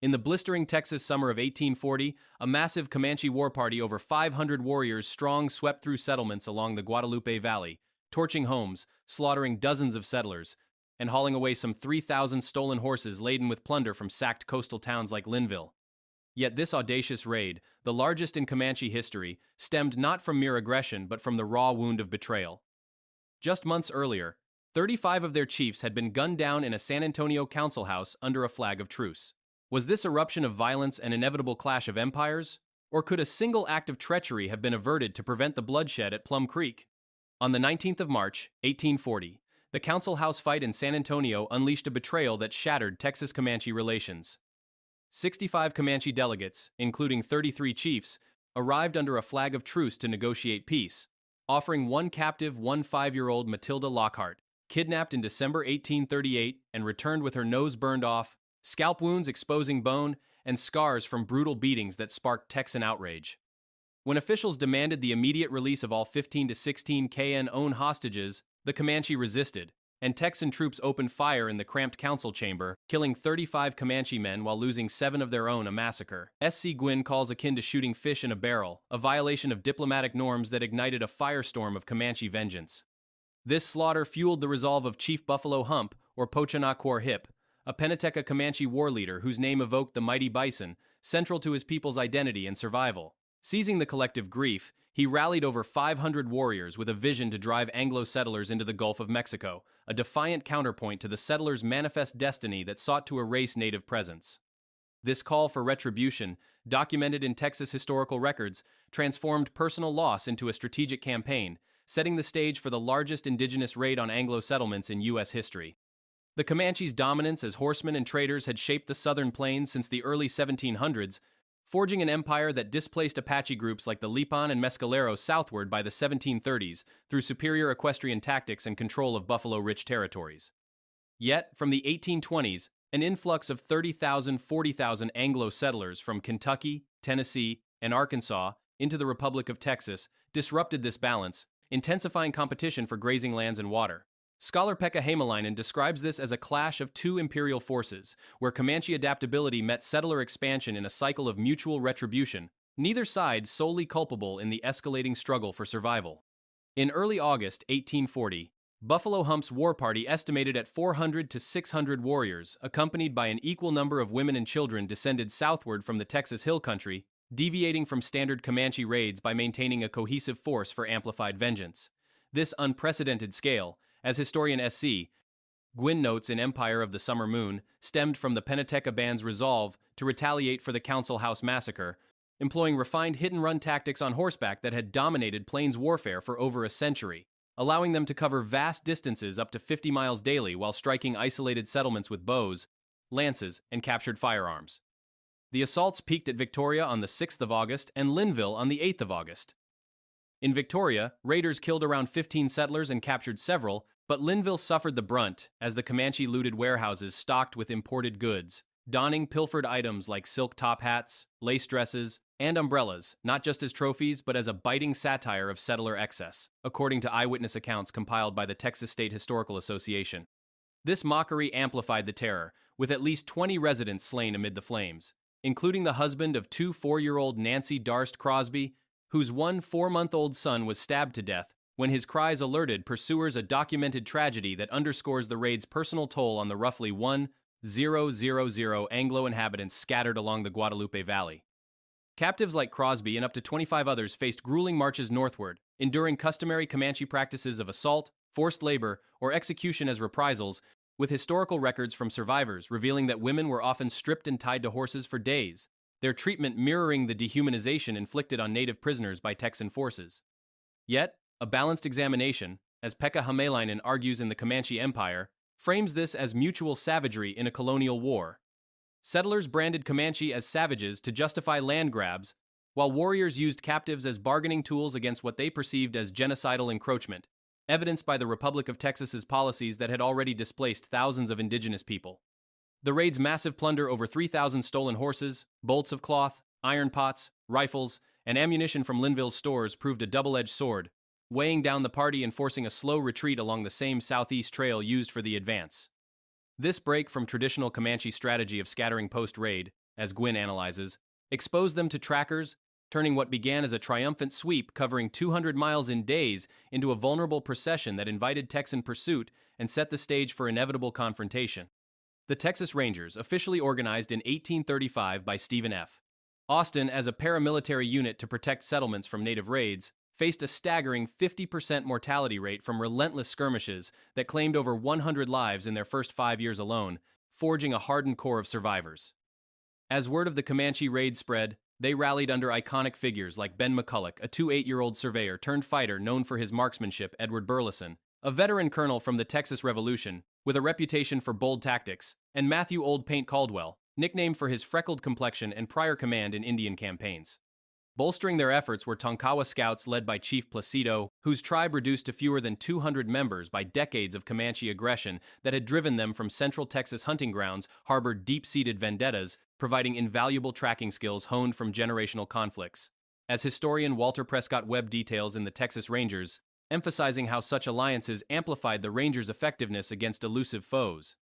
In the blistering Texas summer of 1840, a massive Comanche war party over 500 warriors strong swept through settlements along the Guadalupe Valley, torching homes, slaughtering dozens of settlers, and hauling away some 3,000 stolen horses laden with plunder from sacked coastal towns like Linnville. Yet this audacious raid, the largest in Comanche history, stemmed not from mere aggression but from the raw wound of betrayal. Just months earlier, 35 of their chiefs had been gunned down in a San Antonio council house under a flag of truce. Was this eruption of violence an inevitable clash of empires? Or could a single act of treachery have been averted to prevent the bloodshed at Plum Creek? On the 19th of March, 1840, the council house fight in San Antonio unleashed a betrayal that shattered Texas-Comanche relations. 65 Comanche delegates, including 33 chiefs, arrived under a flag of truce to negotiate peace, offering one captive 5-year-old Matilda Lockhart, kidnapped in December 1838 and returned with her nose burned off, scalp wounds exposing bone, and scars from brutal beatings that sparked Texan outrage. When officials demanded the immediate release of all 15 to 16 KN-owned hostages, the Comanche resisted, and Texan troops opened fire in the cramped council chamber, killing 35 Comanche men while losing 7 of their own, a massacre. S.C. Gwynn calls akin to shooting fish in a barrel, a violation of diplomatic norms that ignited a firestorm of Comanche vengeance. This slaughter fueled the resolve of Chief Buffalo Hump, or Pochanaquor Hip, a Pennateca Comanche war leader whose name evoked the mighty bison, central to his people's identity and survival. Seizing the collective grief, he rallied over 500 warriors with a vision to drive Anglo settlers into the Gulf of Mexico, a defiant counterpoint to the settlers' manifest destiny that sought to erase native presence. This call for retribution, documented in Texas historical records, transformed personal loss into a strategic campaign, setting the stage for the largest indigenous raid on Anglo settlements in U.S. history. The Comanches' dominance as horsemen and traders had shaped the southern plains since the early 1700s, forging an empire that displaced Apache groups like the Lipan and Mescaleros southward by the 1730s through superior equestrian tactics and control of buffalo-rich territories. Yet, from the 1820s, an influx of 40,000 Anglo settlers from Kentucky, Tennessee, and Arkansas into the Republic of Texas disrupted this balance, intensifying competition for grazing lands and water. Scholar Pekka Hämäläinen describes this as a clash of two imperial forces, where Comanche adaptability met settler expansion in a cycle of mutual retribution, neither side solely culpable in the escalating struggle for survival. In early August 1840, Buffalo Hump's war party estimated at 400 to 600 warriors, accompanied by an equal number of women and children, descended southward from the Texas Hill Country, deviating from standard Comanche raids by maintaining a cohesive force for amplified vengeance. This unprecedented scale, as historian S.C. Gwynn notes in Empire of the Summer Moon, stemmed from the Pennateca Band's resolve to retaliate for the Council House Massacre, employing refined hit-and-run tactics on horseback that had dominated plains warfare for over a century, allowing them to cover vast distances up to 50 miles daily while striking isolated settlements with bows, lances, and captured firearms. The assaults peaked at Victoria on the 6th of August and Linnville on the 8th of August. In Victoria, raiders killed around 15 settlers and captured several, but Linnville suffered the brunt as the Comanche looted warehouses stocked with imported goods, donning pilfered items like silk top hats, lace dresses, and umbrellas, not just as trophies but as a biting satire of settler excess, according to eyewitness accounts compiled by the Texas State Historical Association. This mockery amplified the terror, with at least 20 residents slain amid the flames, including the husband of 2 4-year-old Nancy Darst Crosby, whose 1 4-month-old son was stabbed to death when his cries alerted pursuers, a documented tragedy that underscores the raid's personal toll on the roughly 1,000 Anglo inhabitants scattered along the Guadalupe Valley. Captives like Crosby and up to 25 others faced grueling marches northward, enduring customary Comanche practices of assault, forced labor, or execution as reprisals, with historical records from survivors revealing that women were often stripped and tied to horses for days, their treatment mirroring the dehumanization inflicted on native prisoners by Texan forces. Yet, a balanced examination, as Pekka Hämäläinen argues in the Comanche Empire, frames this as mutual savagery in a colonial war. Settlers branded Comanche as savages to justify land grabs, while warriors used captives as bargaining tools against what they perceived as genocidal encroachment, evidenced by the Republic of Texas's policies that had already displaced thousands of indigenous people. The raid's massive plunder over 3,000 stolen horses, bolts of cloth, iron pots, rifles, and ammunition from Linnville's stores proved a double-edged sword, weighing down the party and forcing a slow retreat along the same southeast trail used for the advance. This break from traditional Comanche strategy of scattering post-raid as Gwynn analyzes, exposed them to trackers, turning what began as a triumphant sweep covering 200 miles in days into a vulnerable procession that invited Texan pursuit and set the stage for inevitable confrontation. The Texas Rangers, officially organized in 1835 by Stephen F. Austin as a paramilitary unit to protect settlements from native raids, faced a staggering 50% mortality rate from relentless skirmishes that claimed over 100 lives in their first 5 years alone, forging a hardened core of survivors. As word of the Comanche raid spread, they rallied under iconic figures like Ben McCulloch, a 28-year-old surveyor turned fighter known for his marksmanship, Edward Burleson, a veteran colonel from the Texas Revolution with a reputation for bold tactics, and Matthew Old Paint Caldwell, nicknamed for his freckled complexion and prior command in Indian campaigns. Bolstering their efforts were Tonkawa scouts led by Chief Placido, whose tribe reduced to fewer than 200 members by decades of Comanche aggression that had driven them from central Texas hunting grounds harbored deep-seated vendettas, providing invaluable tracking skills honed from generational conflicts. As historian Walter Prescott Webb details in the Texas Rangers, emphasizing how such alliances amplified the Rangers' effectiveness against elusive foes.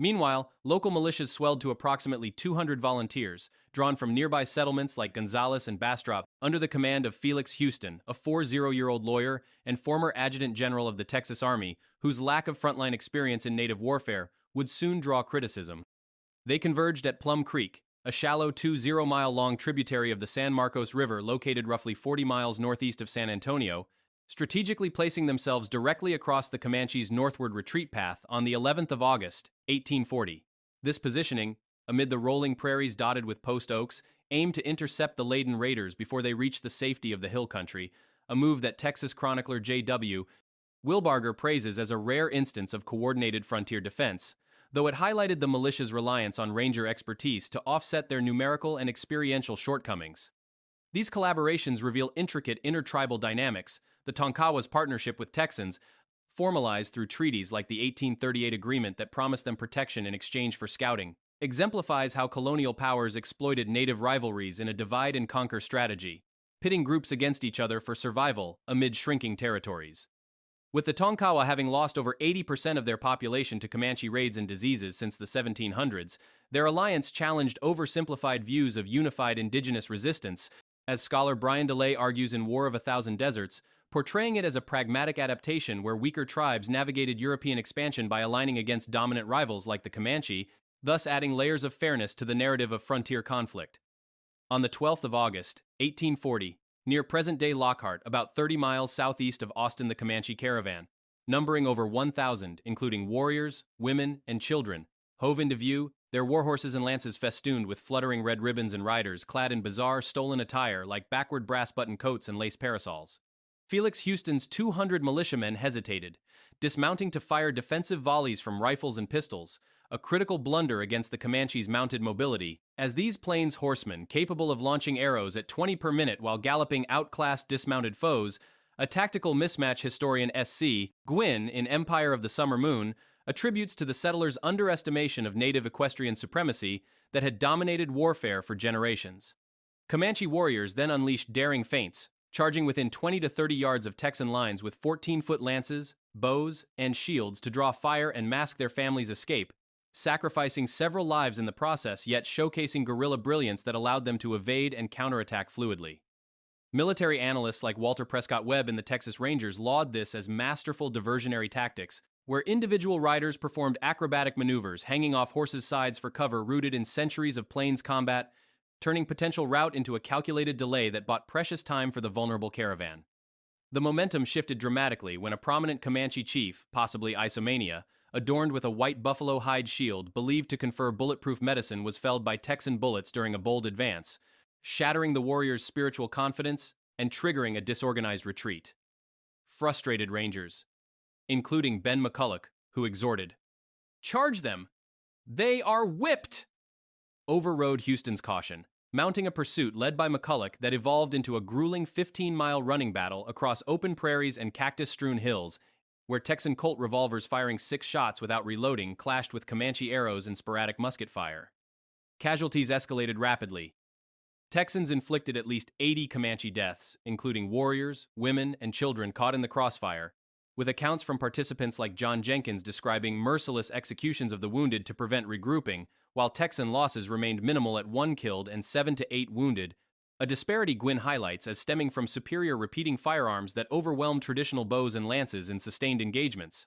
Meanwhile, local militias swelled to approximately 200 volunteers, drawn from nearby settlements like Gonzales and Bastrop, under the command of Felix Houston, a 40-year-old lawyer and former adjutant general of the Texas Army, whose lack of frontline experience in native warfare would soon draw criticism. They converged at Plum Creek, a shallow 20-mile-long tributary of the San Marcos River located roughly 40 miles northeast of San Antonio, strategically placing themselves directly across the Comanche's northward retreat path on the 11th of August, 1840. This positioning, amid the rolling prairies dotted with post oaks, aimed to intercept the laden raiders before they reached the safety of the hill country, a move that Texas chronicler J.W. Wilbarger praises as a rare instance of coordinated frontier defense, though it highlighted the militia's reliance on ranger expertise to offset their numerical and experiential shortcomings. These collaborations reveal intricate intertribal dynamics. The Tonkawa's partnership with Texans, formalized through treaties like the 1838 agreement that promised them protection in exchange for scouting, exemplifies how colonial powers exploited native rivalries in a divide-and-conquer strategy, pitting groups against each other for survival amid shrinking territories. With the Tonkawa having lost over 80% of their population to Comanche raids and diseases since the 1700s, their alliance challenged oversimplified views of unified indigenous resistance, as scholar Brian DeLay argues in War of a Thousand Deserts, portraying it as a pragmatic adaptation where weaker tribes navigated European expansion by aligning against dominant rivals like the Comanche, thus adding layers of fairness to the narrative of frontier conflict. On the 12th of August, 1840, near present-day Lockhart, about 30 miles southeast of Austin, the Comanche caravan, numbering over 1,000, including warriors, women, and children, hove into view, their warhorses and lances festooned with fluttering red ribbons and riders clad in bizarre stolen attire like backward brass-button coats and lace parasols. Felix Houston's 200 militiamen hesitated, dismounting to fire defensive volleys from rifles and pistols, a critical blunder against the Comanche's mounted mobility, as these plains horsemen, capable of launching arrows at 20 per minute while galloping outclassed dismounted foes, a tactical mismatch historian S.C. Gwynn in Empire of the Summer Moon attributes to the settlers' underestimation of native equestrian supremacy that had dominated warfare for generations. Comanche warriors then unleashed daring feints, charging within 20 to 30 yards of Texan lines with 14-foot lances, bows, and shields to draw fire and mask their families' escape, sacrificing several lives in the process yet showcasing guerrilla brilliance that allowed them to evade and counterattack fluidly. Military analysts like Walter Prescott Webb in the Texas Rangers laud this as masterful diversionary tactics, where individual riders performed acrobatic maneuvers hanging off horses' sides for cover rooted in centuries of plains combat, turning potential rout into a calculated delay that bought precious time for the vulnerable caravan. The momentum shifted dramatically when a prominent Comanche chief, possibly Isomania, adorned with a white buffalo hide shield believed to confer bulletproof medicine, was felled by Texan bullets during a bold advance, shattering the warriors' spiritual confidence and triggering a disorganized retreat. Frustrated Rangers, including Ben McCulloch, who exhorted, "Charge them! They are whipped!" overrode Houston's caution, mounting a pursuit led by McCulloch that evolved into a grueling 15-mile running battle across open prairies and cactus-strewn hills, where Texan Colt revolvers firing 6 shots without reloading clashed with Comanche arrows and sporadic musket fire. Casualties escalated rapidly. Texans inflicted at least 80 Comanche deaths, including warriors, women, and children caught in the crossfire, with accounts from participants like John Jenkins describing merciless executions of the wounded to prevent regrouping, while Texan losses remained minimal at 1 killed and 7 to 8 wounded, a disparity Gwyn highlights as stemming from superior repeating firearms that overwhelmed traditional bows and lances in sustained engagements.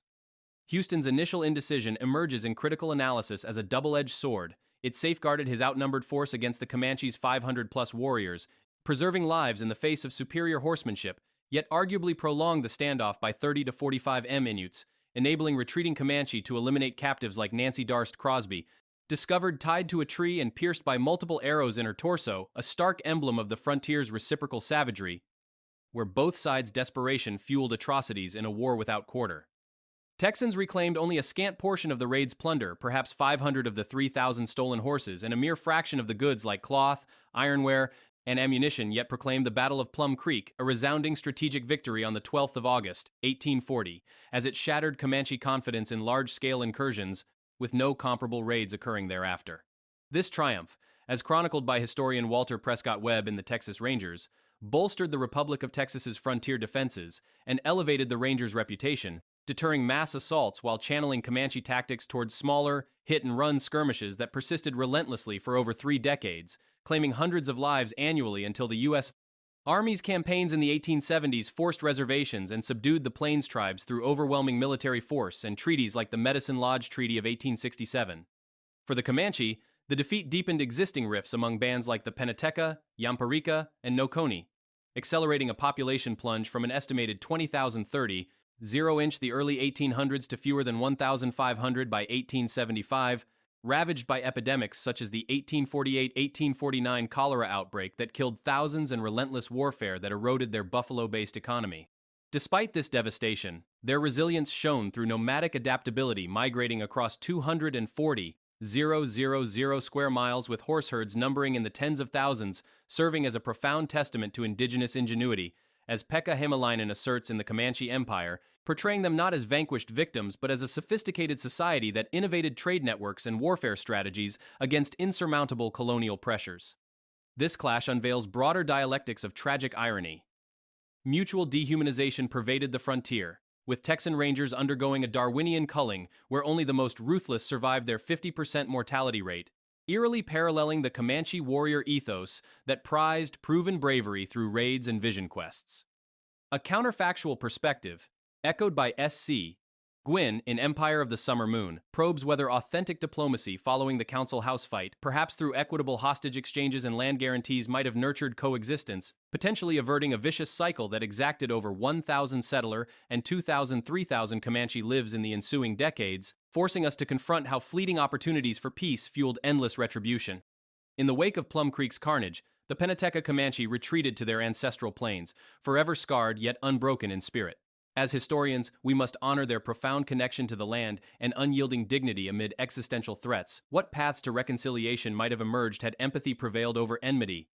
Houston's initial indecision emerges in critical analysis as a double-edged sword. It safeguarded his outnumbered force against the Comanche's 500-plus warriors, preserving lives in the face of superior horsemanship, yet arguably prolonged the standoff by 30 to 45 minutes, enabling retreating Comanche to eliminate captives like Nancy Darst Crosby, discovered tied to a tree and pierced by multiple arrows in her torso, a stark emblem of the frontier's reciprocal savagery, where both sides' desperation fueled atrocities in a war without quarter. Texans reclaimed only a scant portion of the raid's plunder, perhaps 500 of the 3,000 stolen horses, and a mere fraction of the goods like cloth, ironware, and ammunition, yet proclaimed the Battle of Plum Creek a resounding strategic victory on the 12th of August, 1840, as it shattered Comanche confidence in large-scale incursions, with no comparable raids occurring thereafter. This triumph, as chronicled by historian Walter Prescott Webb in the Texas Rangers, bolstered the Republic of Texas's frontier defenses and elevated the Rangers' reputation, deterring mass assaults while channeling Comanche tactics towards smaller, hit-and-run skirmishes that persisted relentlessly for over 3 decades, claiming hundreds of lives annually until the U.S. Army's campaigns in the 1870s forced reservations and subdued the Plains tribes through overwhelming military force and treaties like the Medicine Lodge Treaty of 1867. For the Comanche, the defeat deepened existing rifts among bands like the Penateca, Yamparica, and Noconi, accelerating a population plunge from an estimated 20,030 0-inch the early 1800s to fewer than 1,500 by 1875, ravaged by epidemics such as the 1848-1849 cholera outbreak that killed thousands and relentless warfare that eroded their buffalo-based economy. Despite this devastation, their resilience shone through nomadic adaptability, migrating across 240,000 square miles with horse herds numbering in the tens of thousands, serving as a profound testament to indigenous ingenuity, as Pekka Hemalainen asserts in the Comanche Empire, portraying them not as vanquished victims but as a sophisticated society that innovated trade networks and warfare strategies against insurmountable colonial pressures. This clash unveils broader dialectics of tragic irony. Mutual dehumanization pervaded the frontier, with Texan Rangers undergoing a Darwinian culling where only the most ruthless survived their 50% mortality rate, eerily paralleling the Comanche warrior ethos that prized proven bravery through raids and vision quests. A counterfactual perspective, echoed by S.C. Gwyn in Empire of the Summer Moon, probes whether authentic diplomacy following the Council House fight, perhaps through equitable hostage exchanges and land guarantees, might have nurtured coexistence, potentially averting a vicious cycle that exacted over 1,000 settler and 2,000-3,000 Comanche lives in the ensuing decades, forcing us to confront how fleeting opportunities for peace fueled endless retribution. In the wake of Plum Creek's carnage, the Penateca Comanche retreated to their ancestral plains, forever scarred yet unbroken in spirit. As historians, we must honor their profound connection to the land and unyielding dignity amid existential threats. What paths to reconciliation might have emerged had empathy prevailed over enmity?